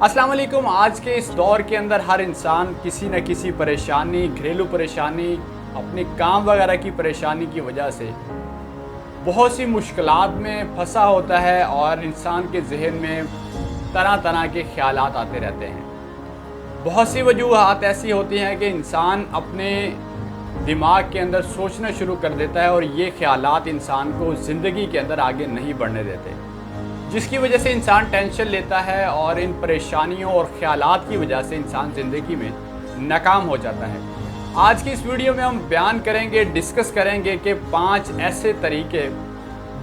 अस्सलाम वालेकुम। आज के इस दौर के अंदर हर इंसान किसी न किसी परेशानी, घरेलू परेशानी, अपने काम वगैरह की परेशानी की वजह से बहुत सी मुश्किलात में फंसा होता है और इंसान के जहन में तरह तरह के ख्यालात आते रहते हैं। बहुत सी वजूहात ऐसी होती हैं कि इंसान अपने दिमाग के अंदर सोचना शुरू कर देता है और ये ख्यालात इंसान को ज़िंदगी के अंदर आगे नहीं बढ़ने देते, जिसकी वजह से इंसान टेंशन लेता है और इन परेशानियों और ख्यालात की वजह से इंसान ज़िंदगी में नाकाम हो जाता है। आज की इस वीडियो में हम बयान करेंगे, डिस्कस करेंगे कि 5 ऐसे तरीके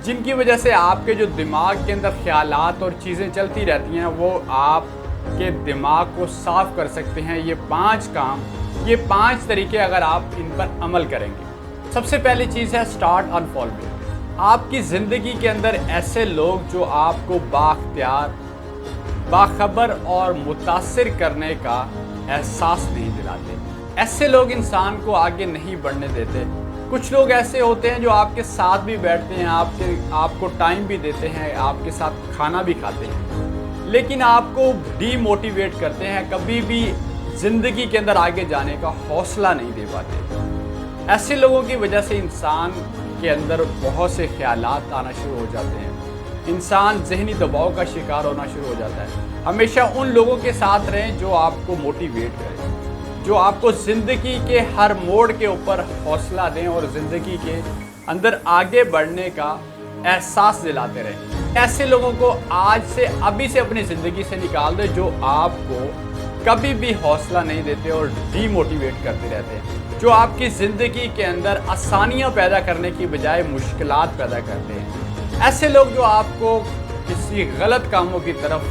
जिनकी वजह से आपके जो दिमाग के अंदर ख्यालात और चीज़ें चलती रहती हैं वो आपके दिमाग को साफ़ कर सकते हैं। ये 5 काम, ये 5 तरीके अगर आप इन पर अमल करेंगे। सबसे पहली चीज़ है स्टार्ट अनफॉलोइंग। आपकी ज़िंदगी के अंदर ऐसे लोग जो आपको बाख्तियार, बाखबर और मुतासिर करने का एहसास नहीं दिलाते, ऐसे लोग इंसान को आगे नहीं बढ़ने देते। कुछ लोग ऐसे होते हैं जो आपके साथ भी बैठते हैं, आपको टाइम भी देते हैं, आपके साथ खाना भी खाते हैं, लेकिन आपको डीमोटिवेट करते हैं, कभी भी ज़िंदगी के अंदर आगे जाने का हौसला नहीं दे पाते। ऐसे लोगों की वजह से इंसान के अंदर बहुत से ख्यालात आना शुरू हो जाते हैं, इंसान ज़हनी दबाव का शिकार होना शुरू हो जाता है। हमेशा उन लोगों के साथ रहें जो आपको मोटिवेट करें, जो आपको ज़िंदगी के हर मोड़ के ऊपर हौसला दें और ज़िंदगी के अंदर आगे बढ़ने का एहसास दिलाते रहें। ऐसे लोगों को आज से, अभी से अपनी ज़िंदगी से निकाल दें जो आपको कभी भी हौसला नहीं देते और डीमोटिवेट करते रहते हैं, जो आपकी ज़िंदगी के अंदर आसानियाँ पैदा करने की बजाय मुश्किलात पैदा करते हैं। ऐसे लोग जो आपको किसी गलत कामों की तरफ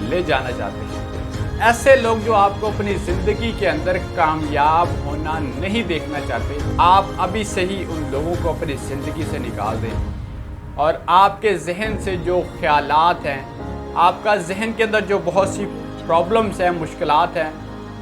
ले जाना चाहते हैं, ऐसे लोग जो आपको अपनी ज़िंदगी के अंदर कामयाब होना नहीं देखना चाहते, आप अभी से ही उन लोगों को अपनी ज़िंदगी से निकाल दें और आपके जहन से जो ख्यालात हैं, आपका जहन के अंदर जो बहुत सी प्रॉब्लम्स हैं, मुश्किलात हैं,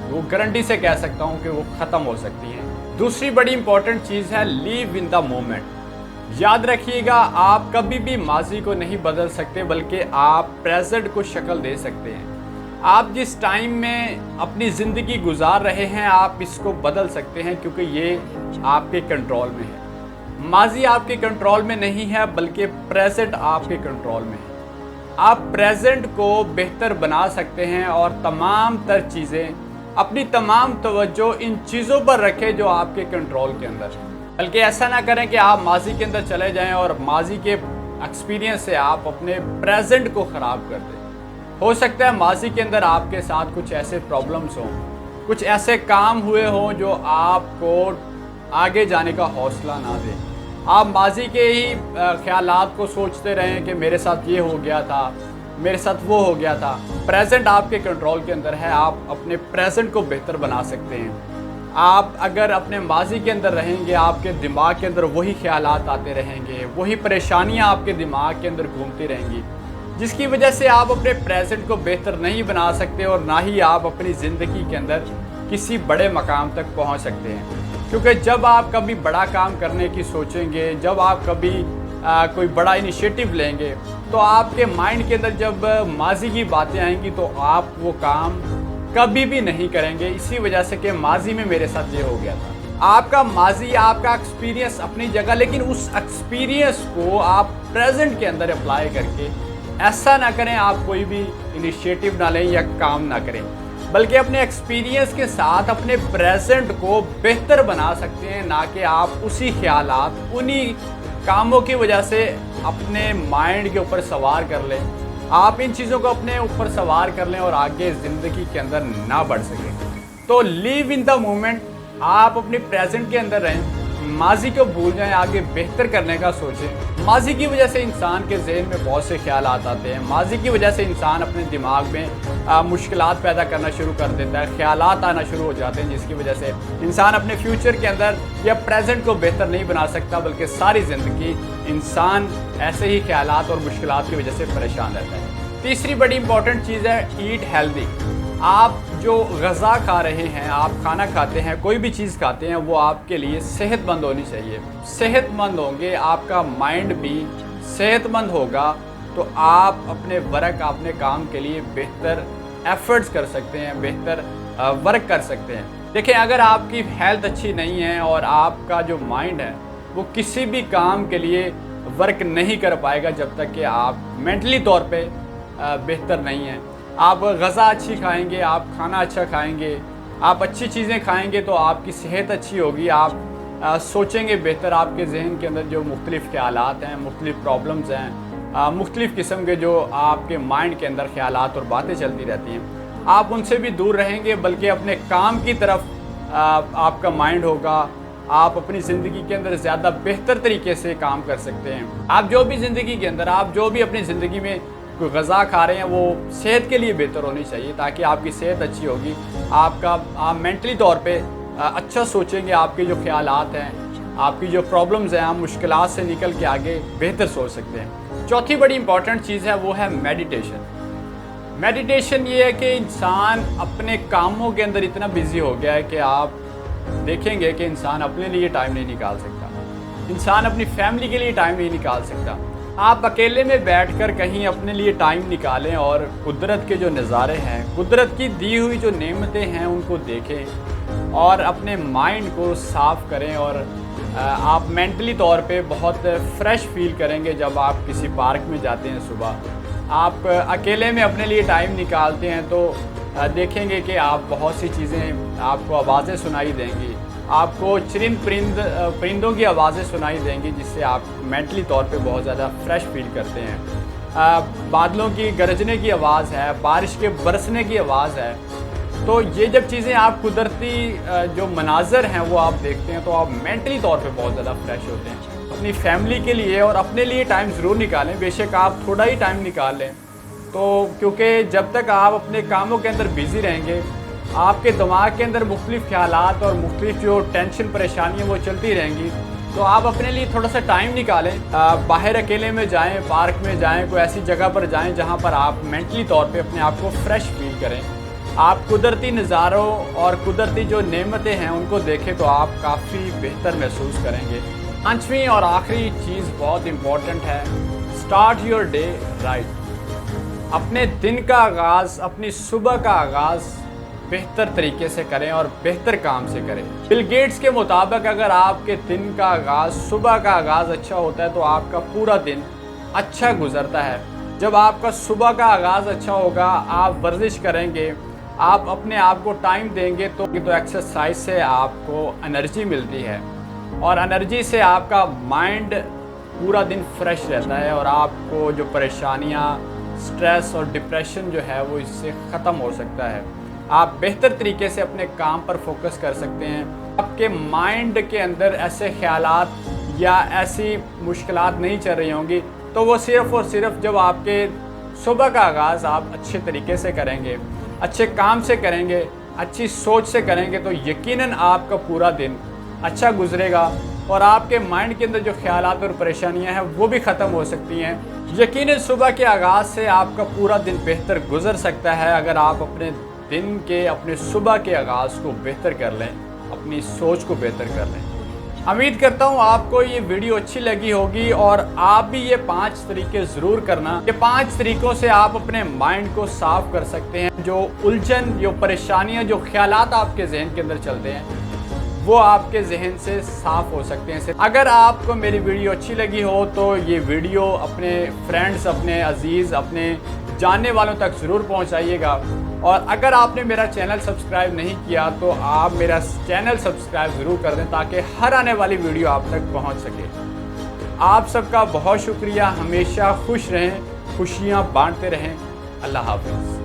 वो गारंटी से कह सकता हूँ कि वो ख़त्म हो सकती हैं। दूसरी बड़ी इंपॉर्टेंट चीज़ है लीव इन द मोमेंट। याद रखिएगा, आप कभी भी माजी को नहीं बदल सकते, बल्कि आप प्रेजेंट को शक्ल दे सकते हैं। आप जिस टाइम में अपनी ज़िंदगी गुजार रहे हैं, आप इसको बदल सकते हैं, क्योंकि ये आपके कंट्रोल में है। माजी आपके कंट्रोल में नहीं है, बल्कि प्रेजेंट आपके कंट्रोल में है। आप प्रेजेंट को बेहतर बना सकते हैं और तमाम तर चीज़ें, अपनी तमाम तवज्जो इन चीज़ों पर रखें जो आपके कंट्रोल के अंदर है। बल्कि ऐसा ना करें कि आप माजी के अंदर चले जाएं और माजी के एक्सपीरियंस से आप अपने प्रेजेंट को ख़राब कर दें। हो सकता है माजी के अंदर आपके साथ कुछ ऐसे प्रॉब्लम्स हों, कुछ ऐसे काम हुए हों जो आपको आगे जाने का हौसला ना दें। आप माजी के ही ख्यालात को सोचते रहें कि मेरे साथ ये हो गया था, मेरे साथ वो हो गया था। प्रेजेंट आपके कंट्रोल के अंदर है, आप अपने प्रेजेंट को बेहतर बना सकते हैं। आप अगर अपने माजी के अंदर रहेंगे, आपके दिमाग के अंदर वही ख्यालात आते रहेंगे, वही परेशानियां आपके दिमाग के अंदर घूमती रहेंगी, जिसकी वजह से आप अपने प्रेजेंट को बेहतर नहीं बना सकते और ना ही आप अपनी ज़िंदगी के अंदर किसी बड़े मकाम तक पहुँच सकते हैं। क्योंकि जब आप कभी बड़ा काम करने की सोचेंगे, जब आप कभी कोई बड़ा इनिशिएटिव लेंगे, तो आपके माइंड के अंदर जब माजी की बातें आएंगी तो आप वो काम कभी भी नहीं करेंगे, इसी वजह से कि माजी में मेरे साथ ये हो गया था। आपका माजी, आपका एक्सपीरियंस अपनी जगह, लेकिन उस एक्सपीरियंस को आप प्रेजेंट के अंदर अप्लाई करके ऐसा ना करें आप कोई भी इनिशिएटिव ना लें या काम ना करें, बल्कि अपने एक्सपीरियंस के साथ अपने प्रेजेंट को बेहतर बना सकते हैं, ना कि आप उसी ख्यालात, उन्हीं कामों की वजह से अपने माइंड के ऊपर सवार कर लें। आप इन चीज़ों को अपने ऊपर सवार कर लें और आगे ज़िंदगी के अंदर ना बढ़ सकें। तो लीव इन द मोमेंट, आप अपने प्रेजेंट के अंदर रहें, माजी को भूल जाएं, आगे बेहतर करने का सोचें। माजी की वजह से इंसान के जहन में बहुत से ख्यालात आते हैं, माजी की वजह से इंसान अपने दिमाग में मुश्किलात पैदा करना शुरू कर देता है, ख्यालात आना शुरू हो जाते हैं, जिसकी वजह से इंसान अपने फ्यूचर के अंदर या प्रेजेंट को बेहतर नहीं बना सकता, बल्कि सारी ज़िंदगी इंसान ऐसे ही ख्यालात और मुश्किलात की वजह से परेशान रहता है। तीसरी बड़ी इंपॉर्टेंट चीज़ है ईट हेल्दी। आप जो ग़ज़ा खा रहे हैं, आप खाना खाते हैं, कोई भी चीज़ खाते हैं, वो आपके लिए सेहतमंद होनी चाहिए। सेहतमंद होंगे, आपका माइंड भी सेहतमंद होगा, तो आप अपने वर्क, अपने काम के लिए बेहतर ایفرٹس کر سکتے ہیں، بہتر ورک کر سکتے ہیں۔ دیکھیں، اگر آپ کی ہیلتھ اچھی نہیں ہے اور آپ کا جو مائنڈ ہے وہ کسی بھی کام کے لیے ورک نہیں کر پائے گا جب تک کہ آپ مینٹلی طور پہ بہتر نہیں ہیں۔ آپ غذا اچھی کھائیں گے، آپ کھانا اچھا کھائیں گے، آپ اچھی چیزیں کھائیں گے تو آپ کی صحت اچھی ہوگی، آپ سوچیں گے بہتر، آپ کے ذہن کے اندر جو مختلف خیالات ہیں، مختلف پرابلمز ہیں، مختلف قسم کے جو آپ کے مائنڈ کے اندر خیالات اور باتیں چلتی رہتی ہیں، آپ ان سے بھی دور رہیں گے، بلکہ اپنے کام کی طرف آپ کا مائنڈ ہوگا۔ آپ اپنی زندگی کے اندر زیادہ بہتر طریقے سے کام کر سکتے ہیں۔ آپ جو بھی زندگی کے اندر، آپ جو بھی اپنی زندگی میں کوئی غذا کھا رہے ہیں وہ صحت کے لیے بہتر ہونی چاہیے، تاکہ آپ کی صحت اچھی ہوگی، آپ مینٹلی طور پہ اچھا سوچیں گے، آپ کے جو خیالات ہیں، آپ کی جو پرابلمز ہیں، آپ مشکلات سے نکل کے آگے بہتر سوچ سکتے ہیں۔ چوتھی بڑی امپورٹنٹ چیز ہے وہ ہے میڈیٹیشن۔ میڈیٹیشن یہ ہے کہ انسان اپنے کاموں کے اندر اتنا بیزی ہو گیا ہے کہ آپ دیکھیں گے کہ انسان اپنے لیے ٹائم نہیں نکال سکتا، انسان اپنی فیملی کے لیے ٹائم نہیں نکال سکتا۔ آپ اکیلے میں بیٹھ کر کہیں اپنے لیے ٹائم نکالیں اور قدرت کے جو نظارے ہیں، قدرت کی دی ہوئی جو نعمتیں ہیں ان کو دیکھیں اور اپنے مائنڈ کو صاف کریں، اور آپ مینٹلی طور پہ بہت فریش فیل کریں گے جب آپ کسی پارک میں جاتے ہیں صبح۔ آپ اکیلے میں اپنے لیے ٹائم نکالتے ہیں تو دیکھیں گے کہ آپ بہت سی چیزیں، آپ کو آوازیں سنائی دیں گی، آپ کو پرندوں کی آوازیں سنائی دیں گی، جس سے آپ مینٹلی طور پہ بہت زیادہ فریش فیل کرتے ہیں۔ بادلوں کی گرجنے کی آواز ہے، بارش کے برسنے کی آواز ہے، تو یہ جب چیزیں آپ قدرتی جو مناظر ہیں وہ آپ دیکھتے ہیں تو آپ مینٹلی طور پہ بہت زیادہ فریش ہوتے ہیں۔ اپنی فیملی کے لیے اور اپنے لیے ٹائم ضرور نکالیں، بے شک آپ تھوڑا ہی ٹائم نکال لیں، تو کیونکہ جب تک آپ اپنے کاموں کے اندر بیزی رہیں گے، آپ کے دماغ کے اندر مختلف خیالات اور مختلف جو ٹینشن پریشانیاں وہ چلتی رہیں گی، تو آپ اپنے لیے تھوڑا سا ٹائم نکالیں، باہر اکیلے میں جائیں، پارک میں جائیں، کوئی ایسی جگہ پر جائیں جہاں پر آپ مینٹلی طور پہ اپنے آپ کو فریش فیل کریں۔ آپ قدرتی نظاروں اور قدرتی جو نعمتیں ہیں ان کو دیکھیں تو آپ کافی بہتر محسوس کریں گے۔ پانچویں اور آخری چیز بہت امپورٹنٹ ہے، اسٹارٹ یور ڈے رائٹ۔ اپنے دن کا آغاز، اپنی صبح کا آغاز بہتر طریقے سے کریں اور بہتر کام سے کریں۔ بل گیٹس کے مطابق اگر آپ کے دن کا آغاز، صبح کا آغاز اچھا ہوتا ہے تو آپ کا پورا دن اچھا گزرتا ہے۔ جب آپ کا صبح کا آغاز اچھا ہوگا، آپ ورزش کریں گے، آپ اپنے آپ کو ٹائم دیں گے تو ایکسرسائز سے آپ کو انرجی ملتی ہے، اور انرجی سے آپ کا مائنڈ پورا دن فریش رہتا ہے، اور آپ کو جو پریشانیاں، سٹریس اور ڈپریشن جو ہے وہ اس سے ختم ہو سکتا ہے۔ آپ بہتر طریقے سے اپنے کام پر فوکس کر سکتے ہیں۔ آپ کے مائنڈ کے اندر ایسے خیالات یا ایسی مشکلات نہیں چل رہی ہوں گی، تو وہ صرف اور صرف جب آپ کے صبح کا آغاز آپ اچھے طریقے سے کریں گے، اچھے کام سے کریں گے، اچھی سوچ سے کریں گے، تو یقیناً آپ کا پورا دن اچھا گزرے گا، اور آپ کے مائنڈ کے اندر جو خیالات اور پریشانیاں ہیں وہ بھی ختم ہو سکتی ہیں۔ یقیناً صبح کے آغاز سے آپ کا پورا دن بہتر گزر سکتا ہے اگر آپ اپنے دن کے، اپنے صبح کے آغاز کو بہتر کر لیں، اپنی سوچ کو بہتر کر لیں۔ امید کرتا ہوں آپ کو یہ ویڈیو اچھی لگی ہوگی، اور آپ بھی یہ 5 طریقے ضرور کرنا۔ یہ 5 طریقوں سے آپ اپنے مائنڈ کو صاف کر سکتے ہیں۔ جو الجھن، جو پریشانیاں، جو خیالات آپ کے ذہن کے اندر چلتے ہیں وہ آپ کے ذہن سے صاف ہو سکتے ہیں۔ اگر آپ کو میری ویڈیو اچھی لگی ہو تو یہ ویڈیو اپنے فرینڈز، اپنے عزیز، اپنے جاننے والوں تک ضرور پہنچائیے گا، اور اگر آپ نے میرا چینل سبسکرائب نہیں کیا تو آپ میرا چینل سبسکرائب ضرور کر دیں تاکہ ہر آنے والی ویڈیو آپ تک پہنچ سکے۔ آپ سب کا بہت شکریہ، ہمیشہ خوش رہیں، خوشیاں بانٹتے رہیں۔ اللہ حافظ۔